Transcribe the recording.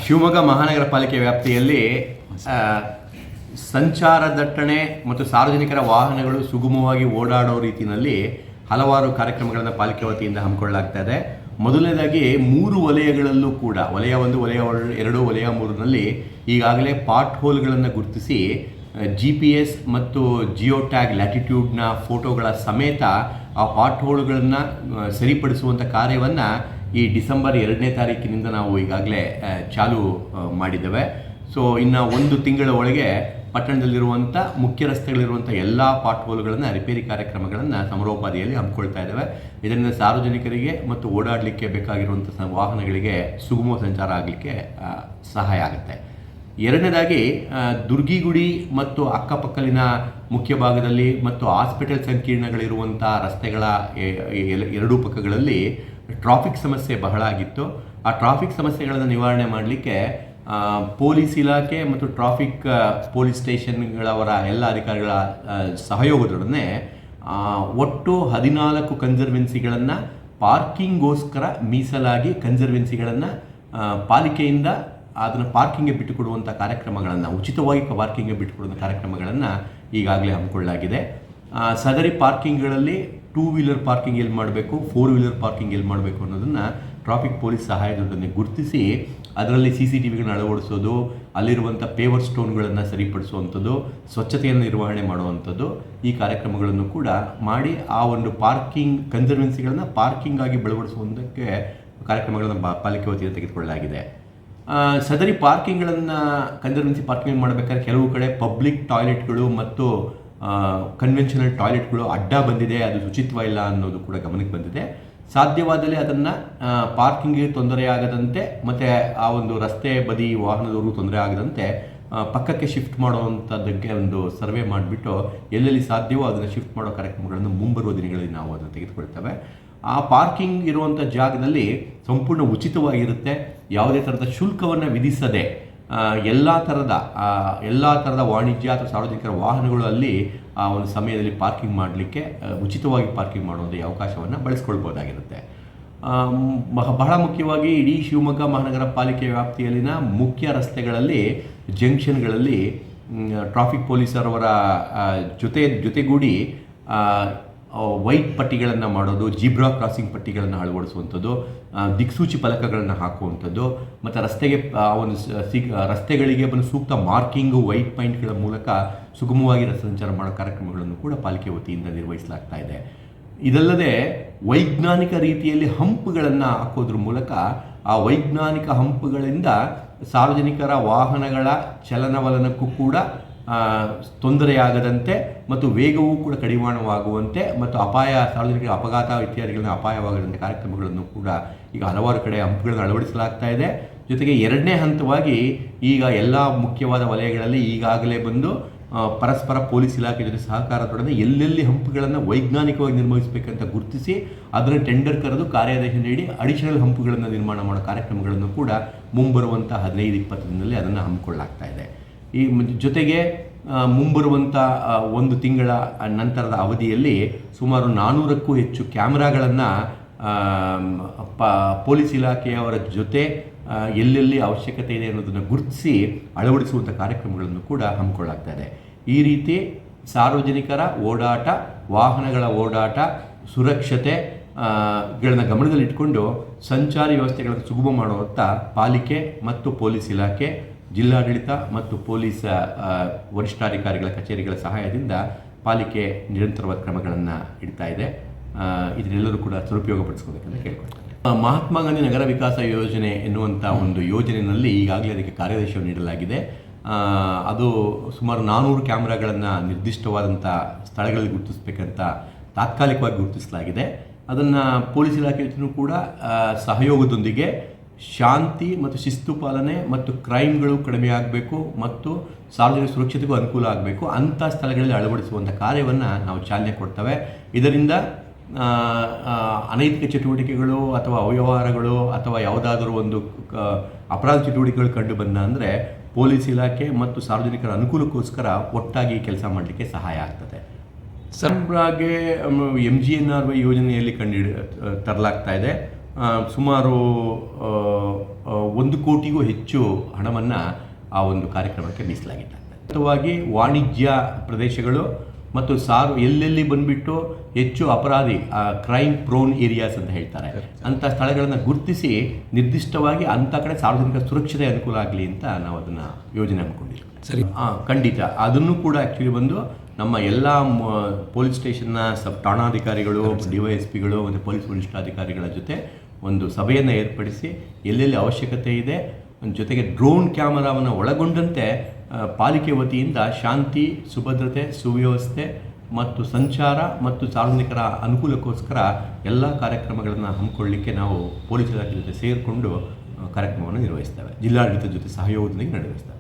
ಶಿವಮೊಗ್ಗ ಮಹಾನಗರ ಪಾಲಿಕೆ ವ್ಯಾಪ್ತಿಯಲ್ಲಿ ಸಂಚಾರ ದಟ್ಟಣೆ ಮತ್ತು ಸಾರ್ವಜನಿಕರ ವಾಹನಗಳು ಸುಗಮವಾಗಿ ಓಡಾಡೋ ರೀತಿಯಲ್ಲಿ ಹಲವಾರು ಕಾರ್ಯಕ್ರಮಗಳನ್ನು ಪಾಲಿಕೆ ವತಿಯಿಂದ ಹಮ್ಮಿಕೊಳ್ಳಲಾಗ್ತಾ ಇದೆ. ಮೊದಲನೇದಾಗಿ 3 ವಲಯಗಳಲ್ಲೂ ಕೂಡ ವಲಯ 1, ವಲಯ 2, ವಲಯ 3ನಲ್ಲಿ ಈಗಾಗಲೇ ಪಾಟ್ ಹೋಲ್ಗಳನ್ನು ಗುರುತಿಸಿ GPS ಮತ್ತು ಜಿಯೋ ಟ್ಯಾಗ್ ಲ್ಯಾಟಿಟ್ಯೂಡ್ನ ಫೋಟೋಗಳ ಸಮೇತ ಆ ಪಾಟ್ ಹೋಲ್ಗಳನ್ನು ಸರಿಪಡಿಸುವಂಥ ಕಾರ್ಯವನ್ನು ಈ ಡಿಸೆಂಬರ್ 2ನೇ ತಾರೀಕಿನಿಂದ ನಾವು ಈಗಾಗಲೇ ಚಾಲು ಮಾಡಿದ್ದೇವೆ. ಸೊ ಇನ್ನು 1 ತಿಂಗಳ ಒಳಗೆ ಪಟ್ಟಣದಲ್ಲಿರುವಂಥ ಮುಖ್ಯ ರಸ್ತೆಗಳಿರುವಂಥ ಎಲ್ಲ ಪಾಟ್ ಹೋಲ್ಗಳನ್ನು ರಿಪೇರಿ ಕಾರ್ಯಕ್ರಮಗಳನ್ನು ಸಮರೋಪಾದಿಯಲ್ಲಿ ಹಮ್ಮಿಕೊಳ್ತಾ ಇದ್ದೇವೆ. ಇದರಿಂದ ಸಾರ್ವಜನಿಕರಿಗೆ ಮತ್ತು ಓಡಾಡಲಿಕ್ಕೆ ಬೇಕಾಗಿರುವಂಥ ವಾಹನಗಳಿಗೆ ಸುಗಮ ಸಂಚಾರ ಆಗಲಿಕ್ಕೆ ಸಹಾಯ ಆಗುತ್ತೆ. ಎರಡನೇದಾಗಿ ದುರ್ಗಿಗುಡಿ ಮತ್ತು ಅಕ್ಕಪಕ್ಕಲಿನ ಮುಖ್ಯ ಭಾಗದಲ್ಲಿ ಮತ್ತು ಹಾಸ್ಪಿಟಲ್ ಸಂಕೀರ್ಣಗಳಿರುವಂಥ ರಸ್ತೆಗಳ ಎರಡೂ ಪಕ್ಕಗಳಲ್ಲಿ ಟ್ರಾಫಿಕ್ ಸಮಸ್ಯೆ ಬಹಳ ಆಗಿತ್ತು. ಆ ಟ್ರಾಫಿಕ್ ಸಮಸ್ಯೆಗಳನ್ನು ನಿವಾರಣೆ ಮಾಡಲಿಕ್ಕೆ ಪೊಲೀಸ್ ಇಲಾಖೆ ಮತ್ತು ಟ್ರಾಫಿಕ್ ಪೊಲೀಸ್ ಸ್ಟೇಷನ್ಗಳವರ ಎಲ್ಲ ಅಧಿಕಾರಿಗಳ ಸಹಯೋಗದೊಡನೆ ಒಟ್ಟು 14 ಕನ್ಸರ್ವೆನ್ಸಿಗಳನ್ನು ಪಾರ್ಕಿಂಗ್ಗೋಸ್ಕರ ಮೀಸಲಾಗಿ ಕನ್ಸರ್ವೆನ್ಸಿಗಳನ್ನು ಪಾಲಿಕೆಯಿಂದ ಅದನ್ನು ಪಾರ್ಕಿಂಗ್ಗೆ ಬಿಟ್ಟುಕೊಡುವಂಥ ಕಾರ್ಯಕ್ರಮಗಳನ್ನು ಉಚಿತವಾಗಿ ಪಾರ್ಕಿಂಗ್ಗೆ ಬಿಟ್ಟುಕೊಡುವಂಥ ಕಾರ್ಯಕ್ರಮಗಳನ್ನು ಈಗಾಗಲೇ ಹಮ್ಮಿಕೊಳ್ಳಲಾಗಿದೆ. ಸದರಿ ಪಾರ್ಕಿಂಗ್ಗಳಲ್ಲಿ 2 ವೀಲರ್ ಪಾರ್ಕಿಂಗ್ ಎಲ್ಲಿ ಮಾಡಬೇಕು, 4 ವೀಲರ್ ಪಾರ್ಕಿಂಗ್ ಎಲ್ಲಿ ಮಾಡಬೇಕು ಅನ್ನೋದನ್ನು ಟ್ರಾಫಿಕ್ ಪೊಲೀಸ್ ಸಹಾಯದೊಡನೆ ಗುರುತಿಸಿ ಅದರಲ್ಲಿ CCTVಗಳನ್ನ ಅಳವಡಿಸೋದು, ಅಲ್ಲಿರುವಂಥ ಪೇವರ್ ಸ್ಟೋನ್ಗಳನ್ನು ಸರಿಪಡಿಸುವಂಥದ್ದು, ಸ್ವಚ್ಛತೆಯನ್ನು ನಿರ್ವಹಣೆ ಮಾಡುವಂಥದ್ದು ಈ ಕಾರ್ಯಕ್ರಮಗಳನ್ನು ಕೂಡ ಮಾಡಿ ಆ ಒಂದು ಪಾರ್ಕಿಂಗ್ ಕನ್ಸರ್ವೆನ್ಸಿಗಳನ್ನು ಪಾರ್ಕಿಂಗ್ ಆಗಿ ಬೆಳವಡಿಸುವುದಕ್ಕೆ ಕಾರ್ಯಕ್ರಮಗಳನ್ನು ಪಾಲಿಕೆ ವತಿಯಿಂದ ತೆಗೆದುಕೊಳ್ಳಲಾಗಿದೆ. ಸದರಿ ಪಾರ್ಕಿಂಗ್ಗಳನ್ನು ಕನ್ಸರ್ವೆನ್ಸಿ ಪಾರ್ಕಿಂಗ್ ಮಾಡಬೇಕಾದ್ರೆ ಕೆಲವು ಕಡೆ ಪಬ್ಲಿಕ್ ಟಾಯ್ಲೆಟ್ಗಳು ಮತ್ತು ಕನ್ವೆನ್ಷನಲ್ ಟಾಯ್ಲೆಟ್ಗಳು ಅಡ್ಡ ಬಂದಿದೆ, ಅದು ಶುಚಿತ್ವ ಇಲ್ಲ ಅನ್ನೋದು ಕೂಡ ಗಮನಕ್ಕೆ ಬಂದಿದೆ. ಸಾಧ್ಯವಾದಲ್ಲಿ ಅದನ್ನು ಪಾರ್ಕಿಂಗ್ಗೆ ತೊಂದರೆ ಆಗದಂತೆ ಮತ್ತು ಆ ಒಂದು ರಸ್ತೆ ಬದಿ ವಾಹನದವರು ತೊಂದರೆ ಆಗದಂತೆ ಪಕ್ಕಕ್ಕೆ ಶಿಫ್ಟ್ ಮಾಡುವಂಥದ್ದಕ್ಕೆ ಒಂದು ಸರ್ವೆ ಮಾಡಿಬಿಟ್ಟು ಎಲ್ಲೆಲ್ಲಿ ಸಾಧ್ಯವೋ ಅದನ್ನು ಶಿಫ್ಟ್ ಮಾಡೋ ಕಾರ್ಯಕ್ರಮಗಳನ್ನು ಮುಂಬರುವ ದಿನಗಳಲ್ಲಿ ನಾವು ಅದನ್ನು ತೆಗೆದುಕೊಳ್ತೇವೆ. ಆ ಪಾರ್ಕಿಂಗ್ ಇರುವಂಥ ಜಾಗದಲ್ಲಿ ಸಂಪೂರ್ಣ ಉಚಿತವಾಗಿರುತ್ತೆ. ಯಾವುದೇ ಥರದ ಶುಲ್ಕವನ್ನು ವಿಧಿಸದೆ ಎಲ್ಲ ಥರದ ವಾಣಿಜ್ಯ ಅಥವಾ ಸಾರ್ವಜನಿಕರ ವಾಹನಗಳು ಅಲ್ಲಿ ಆ ಒಂದು ಸಮಯದಲ್ಲಿ ಪಾರ್ಕಿಂಗ್ ಮಾಡಲಿಕ್ಕೆ ಉಚಿತವಾಗಿ ಪಾರ್ಕಿಂಗ್ ಮಾಡುವಂಥ ಅವಕಾಶವನ್ನು ಬಳಸ್ಕೊಳ್ಬೋದಾಗಿರುತ್ತೆ. ಬಹಳ ಮುಖ್ಯವಾಗಿ ಇಡೀ ಶಿವಮೊಗ್ಗ ಮಹಾನಗರ ಪಾಲಿಕೆ ವ್ಯಾಪ್ತಿಯಲ್ಲಿನ ಮುಖ್ಯ ರಸ್ತೆಗಳಲ್ಲಿ ಜಂಕ್ಷನ್ಗಳಲ್ಲಿ ಟ್ರಾಫಿಕ್ ಪೊಲೀಸರವರ ಜೊತೆಗೂಡಿ ವೈಟ್ ಪಟ್ಟಿಗಳನ್ನು ಮಾಡೋದು, ಜೀಬ್ರಾ ಕ್ರಾಸಿಂಗ್ ಪಟ್ಟಿಗಳನ್ನು ಅಳವಡಿಸುವಂಥದ್ದು, ದಿಕ್ಸೂಚಿ ಫಲಕಗಳನ್ನು ಹಾಕುವಂಥದ್ದು ಮತ್ತು ರಸ್ತೆಗಳಿಗೆ ಬಂದು ಸೂಕ್ತ ಮಾರ್ಕಿಂಗು ವೈಟ್ ಪಾಯಿಂಟ್ಗಳ ಮೂಲಕ ಸುಗಮವಾಗಿ ರಸ್ತೆ ಸಂಚಾರ ಮಾಡೋ ಕಾರ್ಯಕ್ರಮಗಳನ್ನು ಕೂಡ ಪಾಲಿಕೆ ವತಿಯಿಂದ ನಿರ್ವಹಿಸಲಾಗ್ತಾ ಇದೆ. ಇದಲ್ಲದೆ ವೈಜ್ಞಾನಿಕ ರೀತಿಯಲ್ಲಿ ಹಂಪ್ಗಳನ್ನು ಹಾಕೋದ್ರ ಮೂಲಕ ಆ ವೈಜ್ಞಾನಿಕ ಹಂಪ್ಗಳಿಂದ ಸಾರ್ವಜನಿಕರ ವಾಹನಗಳ ಚಲನವಲನಕ್ಕೂ ಕೂಡ ತೊಂದರೆಯಾಗದಂತೆ ಮತ್ತು ವೇಗವೂ ಕೂಡ ಕಡಿವಾಣವಾಗುವಂತೆ ಮತ್ತು ಸಾರ್ವಜನಿಕರ ಅಪಘಾತ ಇತ್ಯಾದಿಗಳನ್ನ ಅಪಾಯವಾಗದಂತೆ ಕಾರ್ಯಕ್ರಮಗಳನ್ನು ಕೂಡ ಈಗ ಹಲವಾರು ಕಡೆ ಹಂಪ್ಗಳನ್ನು ಅಳವಡಿಸಲಾಗ್ತಾ ಇದೆ. ಜೊತೆಗೆ 2ನೇ ಹಂತವಾಗಿ ಈಗ ಎಲ್ಲ ಮುಖ್ಯವಾದ ವಲಯಗಳಲ್ಲಿ ಈಗಾಗಲೇ ಬಂದು ಪರಸ್ಪರ ಪೊಲೀಸ್ ಇಲಾಖೆ ಜೊತೆ ಸಹಕಾರದೊಡನೆ ಎಲ್ಲೆಲ್ಲಿ ಹಂಪ್ಗಳನ್ನು ವೈಜ್ಞಾನಿಕವಾಗಿ ನಿರ್ವಹಿಸಬೇಕಂತ ಗುರುತಿಸಿ ಅದನ್ನು ಟೆಂಡರ್ ಕರೆದು ಕಾರ್ಯಾದೇಶ ನೀಡಿ ಅಡಿಷನಲ್ ಹಂಪ್ಗಳನ್ನು ನಿರ್ಮಾಣ ಮಾಡೋ ಕಾರ್ಯಕ್ರಮಗಳನ್ನು ಕೂಡ ಮುಂಬರುವಂಥ 15-20 ದಿನದಲ್ಲಿ ಅದನ್ನು ಹಮ್ಮಿಕೊಳ್ಳಲಾಗ್ತಾ ಇದೆ. ಈ ಜೊತೆಗೆ ಮುಂಬರುವಂಥ 1 ತಿಂಗಳ ನಂತರದ ಅವಧಿಯಲ್ಲಿ ಸುಮಾರು 400ಕ್ಕೂ ಹೆಚ್ಚು ಕ್ಯಾಮ್ರಾಗಳನ್ನು ಪೊಲೀಸ್ ಇಲಾಖೆಯವರ ಜೊತೆ ಎಲ್ಲೆಲ್ಲಿ ಅವಶ್ಯಕತೆ ಇದೆ ಅನ್ನೋದನ್ನು ಗುರುತಿಸಿ ಅಳವಡಿಸುವಂಥ ಕಾರ್ಯಕ್ರಮಗಳನ್ನು ಕೂಡ ಹಮ್ಮಿಕೊಳ್ಳಲಾಗ್ತಾ ಇದೆ. ಈ ರೀತಿ ಸಾರ್ವಜನಿಕರ ಓಡಾಟ, ವಾಹನಗಳ ಓಡಾಟ, ಸುರಕ್ಷತೆ ಗಳನ್ನ ಗಮನದಲ್ಲಿಟ್ಟುಕೊಂಡು ಸಂಚಾರಿ ವ್ಯವಸ್ಥೆಗಳನ್ನು ಸುಗಮ ಮಾಡುವಂಥ ಪಾಲಿಕೆ ಮತ್ತು ಪೊಲೀಸ್ ಇಲಾಖೆ, ಜಿಲ್ಲಾಡಳಿತ ಮತ್ತು ಪೊಲೀಸ್ ವರಿಷ್ಠಾಧಿಕಾರಿಗಳ ಕಚೇರಿಗಳ ಸಹಾಯದಿಂದ ಪಾಲಿಕೆ ನಿರಂತರವಾದ ಕ್ರಮಗಳನ್ನು ಇಡ್ತಾ ಇದೆ. ಇದನ್ನೆಲ್ಲರೂ ಕೂಡ ಸದುಪಯೋಗಪಡಿಸ್ಕೋಬೇಕಂತ ಕೇಳ್ಕೊಳ್ತಾರೆ. ಮಹಾತ್ಮ ಗಾಂಧಿ ನಗರ ವಿಕಾಸ ಯೋಜನೆ ಎನ್ನುವಂಥ ಒಂದು ಯೋಜನೆಯಲ್ಲಿ ಈಗಾಗಲೇ ಅದಕ್ಕೆ ಕಾರ್ಯಾದೇಶವನ್ನು ನೀಡಲಾಗಿದೆ. ಅದು ಸುಮಾರು 400 ಕ್ಯಾಮ್ರಾಗಳನ್ನು ನಿರ್ದಿಷ್ಟವಾದಂಥ ಸ್ಥಳಗಳಲ್ಲಿ ಗುರುತಿಸಬೇಕಂತ ತಾತ್ಕಾಲಿಕವಾಗಿ ಗುರುತಿಸಲಾಗಿದೆ. ಅದನ್ನು ಪೊಲೀಸ್ ಇಲಾಖೆ ಜೊತೆಯೂ ಕೂಡ ಸಹಯೋಗದೊಂದಿಗೆ ಶಾಂತಿ ಮತ್ತು ಶಿಸ್ತು ಪಾಲನೆ ಮತ್ತು ಕ್ರೈಮ್ಗಳು ಕಡಿಮೆ ಆಗಬೇಕು ಮತ್ತು ಸಾರ್ವಜನಿಕ ಸುರಕ್ಷತೆಗೂ ಅನುಕೂಲ ಆಗಬೇಕು ಅಂಥ ಸ್ಥಳಗಳಲ್ಲಿ ಅಳವಡಿಸುವಂಥ ಕಾರ್ಯವನ್ನು ನಾವು ಚಾಲನೆ ಕೊಡ್ತೇವೆ. ಇದರಿಂದ ಅನೈತಿಕ ಚಟುವಟಿಕೆಗಳು ಅಥವಾ ಅವ್ಯವಹಾರಗಳು ಅಥವಾ ಯಾವುದಾದರೂ ಒಂದು ಅಪರಾಧ ಚಟುವಟಿಕೆಗಳು ಕಂಡು ಬಂದ ಅಂದರೆ ಪೊಲೀಸ್ ಇಲಾಖೆ ಮತ್ತು ಸಾರ್ವಜನಿಕರ ಅನುಕೂಲಕ್ಕೋಸ್ಕರ ಒಟ್ಟಾಗಿ ಕೆಲಸ ಮಾಡಲಿಕ್ಕೆ ಸಹಾಯ ಆಗ್ತದೆ. ಸರ್ಬ್ರಾಗೆ MGNRY ಯೋಜನೆಯಲ್ಲಿ ತರಲಾಗ್ತಾ ಇದೆ. ಸುಮಾರು 1 ಕೋಟಿಗೂ ಹೆಚ್ಚು ಹಣವನ್ನು ಆ ಒಂದು ಕಾರ್ಯಕ್ರಮಕ್ಕೆ ಮೀಸಲಾಗಿದ್ದಾರೆ. ಮುಖ್ಯವಾಗಿ ವಾಣಿಜ್ಯ ಪ್ರದೇಶಗಳು ಮತ್ತು ಎಲ್ಲೆಲ್ಲಿ ಬಂದುಬಿಟ್ಟು ಹೆಚ್ಚು ಅಪರಾಧಿ ಕ್ರೈಮ್ ಪ್ರೋನ್ ಏರಿಯಾಸ್ ಅಂತ ಹೇಳ್ತಾರೆ, ಅಂಥ ಸ್ಥಳಗಳನ್ನು ಗುರುತಿಸಿ ನಿರ್ದಿಷ್ಟವಾಗಿ ಅಂಥ ಕಡೆ ಸಾರ್ವಜನಿಕ ಸುರಕ್ಷತೆ ಅನುಕೂಲ ಆಗಲಿ ಅಂತ ನಾವು ಅದನ್ನು ಯೋಜನೆ ಹಮ್ಮಿಕೊಂಡಿದ್ದೀವಿ. ಸರಿ, ಖಂಡಿತ ಅದನ್ನು ಕೂಡ ಆ್ಯಕ್ಚುಲಿ ಬಂದು ನಮ್ಮ ಎಲ್ಲ ಪೊಲೀಸ್ ಸ್ಟೇಷನ್ನ ಠಾಣಾಧಿಕಾರಿಗಳು, DYSPಗಳು ಮತ್ತು ಪೊಲೀಸ್ ವರಿಷ್ಠಾಧಿಕಾರಿಗಳ ಜೊತೆ ಒಂದು ಸಭೆಯನ್ನು ಏರ್ಪಡಿಸಿ ಎಲ್ಲೆಲ್ಲಿ ಅವಶ್ಯಕತೆ ಇದೆ, ಜೊತೆಗೆ ಡ್ರೋನ್ ಕ್ಯಾಮರಾವನ್ನು ಒಳಗೊಂಡಂತೆ ಪಾಲಿಕೆ ವತಿಯಿಂದ ಶಾಂತಿ, ಸುಭದ್ರತೆ, ಸುವ್ಯವಸ್ಥೆ ಮತ್ತು ಸಂಚಾರ ಮತ್ತು ಸಾರ್ವಜನಿಕರ ಅನುಕೂಲಕ್ಕೋಸ್ಕರ ಎಲ್ಲ ಕಾರ್ಯಕ್ರಮಗಳನ್ನು ಹಮ್ಮಿಕೊಳ್ಳಲಿಕ್ಕೆ ನಾವು ಪೊಲೀಸ್ ಇಲಾಖೆ ಜೊತೆ ಸೇರಿಕೊಂಡು ಕಾರ್ಯಕ್ರಮವನ್ನು ನಿರ್ವಹಿಸ್ತೇವೆ. ಜಿಲ್ಲಾಡಳಿತದ ಜೊತೆ ಸಹಯೋಗದೊಂದಿಗೆ ನಿರ್ವಹಿಸ್ತೇವೆ.